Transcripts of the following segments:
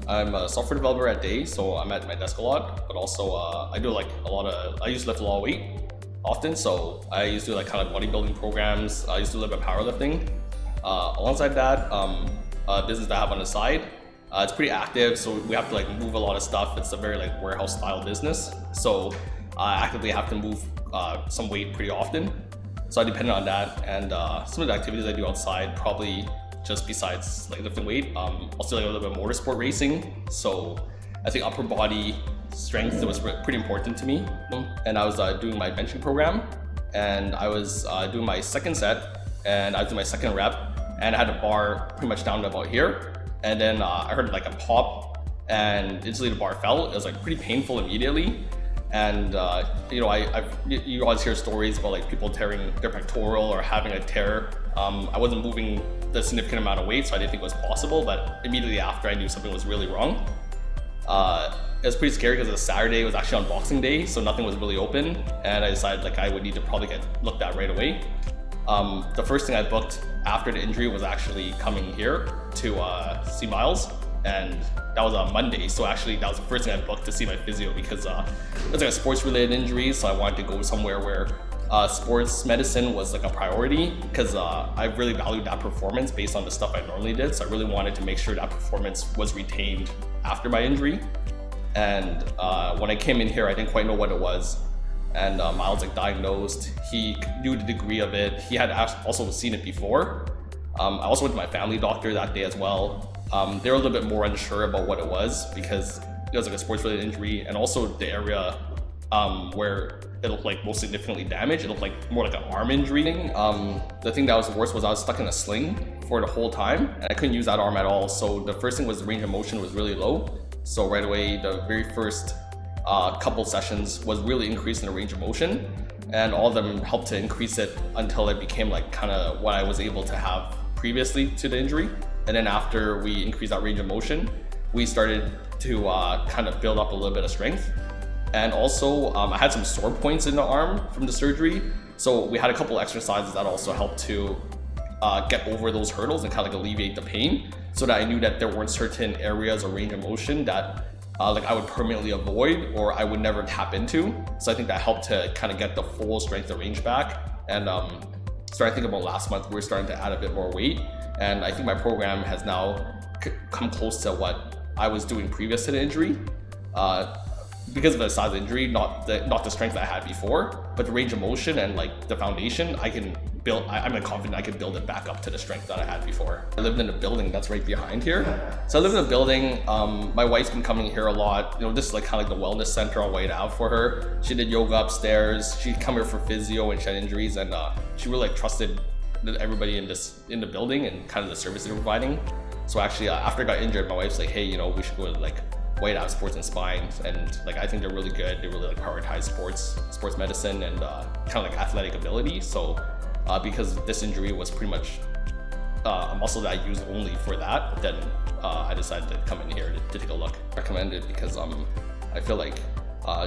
I'm a software developer at Day, so I'm at my desk a lot, but also I do like I used to lift a lot of weight often, so I used to do like kind of bodybuilding programs. I used to do a little bit of powerlifting. Alongside that, a business that I have on the side. It's pretty active, so we have to like move a lot of stuff. It's a very like warehouse style business, so I actively have to move some weight pretty often. So I depend on that, and some of the activities I do outside, probably just besides like lifting weight, also like a little bit of motorsport racing. So I think upper body strength was pretty important to me. And I was doing my benching program, and I was doing my second set, and I was doing my second rep, and I had a bar pretty much down to about here. And then I heard like a pop, and instantly the bar fell. It was like pretty painful immediately. And you know, you always hear stories about like people tearing their pectoral or having a tear. I wasn't moving the significant amount of weight, so I didn't think it was possible, but immediately after I knew something was really wrong. It was pretty scary because it was Saturday, it was actually on Boxing Day, so nothing was really open, and I decided like I would need to probably get looked at right away. The first thing I booked after the injury was actually coming here to see Miles, and that was on Monday, so actually that was the first thing I booked to see my physio, because it was like a sports related injury, so I wanted to go somewhere where sports medicine was like a priority, because I really valued that performance based on the stuff I normally did, so I really wanted to make sure that performance was retained after my injury. And when I came in here, I didn't quite know what it was, and Miles like diagnosed. He knew the degree of it. He had also seen it before. I also went to my family doctor that day as well. They were a little bit more unsure about what it was, because it was like a sports related injury, and also the area where it looked like most significantly damaged, it looked like more like an arm injury. The thing that was worse was I was stuck in a sling for the whole time, and I couldn't use that arm at all. So the first thing was the range of motion was really low. So right away, the very first couple sessions was really increasing the range of motion, and all of them helped to increase it until it became like kind of what I was able to have previously to the injury. And then after we increased that range of motion, we started to kind of build up a little bit of strength. And also I had some sore points in the arm from the surgery, so we had a couple exercises that also helped to get over those hurdles and kind of like alleviate the pain, so that I knew that there weren't certain areas or range of motion that like I would permanently avoid or I would never tap into. So I think that helped to kind of get the full strength and range back. And starting to think about last month, we were starting to add a bit more weight, and I think my program has now come close to what I was doing previous to the injury. Because of the size of the injury, not the strength I had before, but the range of motion and like the foundation, I can build. I'm confident I can build it back up to the strength that I had before. I lived in a building that's right behind here. So I live in a building. My wife's been coming here a lot. You know, this is like kind of like the wellness center on White Ave for her. She did yoga upstairs. She'd come here for physio when she had injuries, and she really like trusted everybody in the building and kind of the services they're providing. So actually, after I got injured, my wife's like, hey, you know, we should go to like White Ave Sports and Spine, and like I think they're really good. They really like prioritize sports medicine and kind of like athletic ability. So because this injury was pretty much a muscle that I use only for that, then I decided to come in here to take a look. I recommend it because I feel like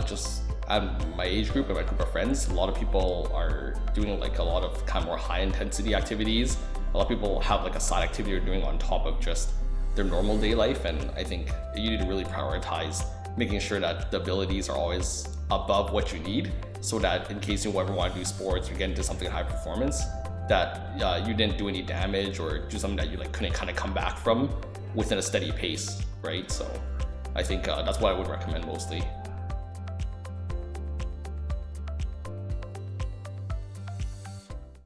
just at my age group and my group of friends, a lot of people are doing like a lot of kind of more high intensity activities. A lot of people have like a side activity they're doing on top of just their normal day life, and I think you need to really prioritize making sure that the abilities are always above what you need, so that in case you ever want to do sports or get into something high performance, that you didn't do any damage or do something that you like couldn't kind of come back from within a steady pace, right? So I think that's what I would recommend mostly.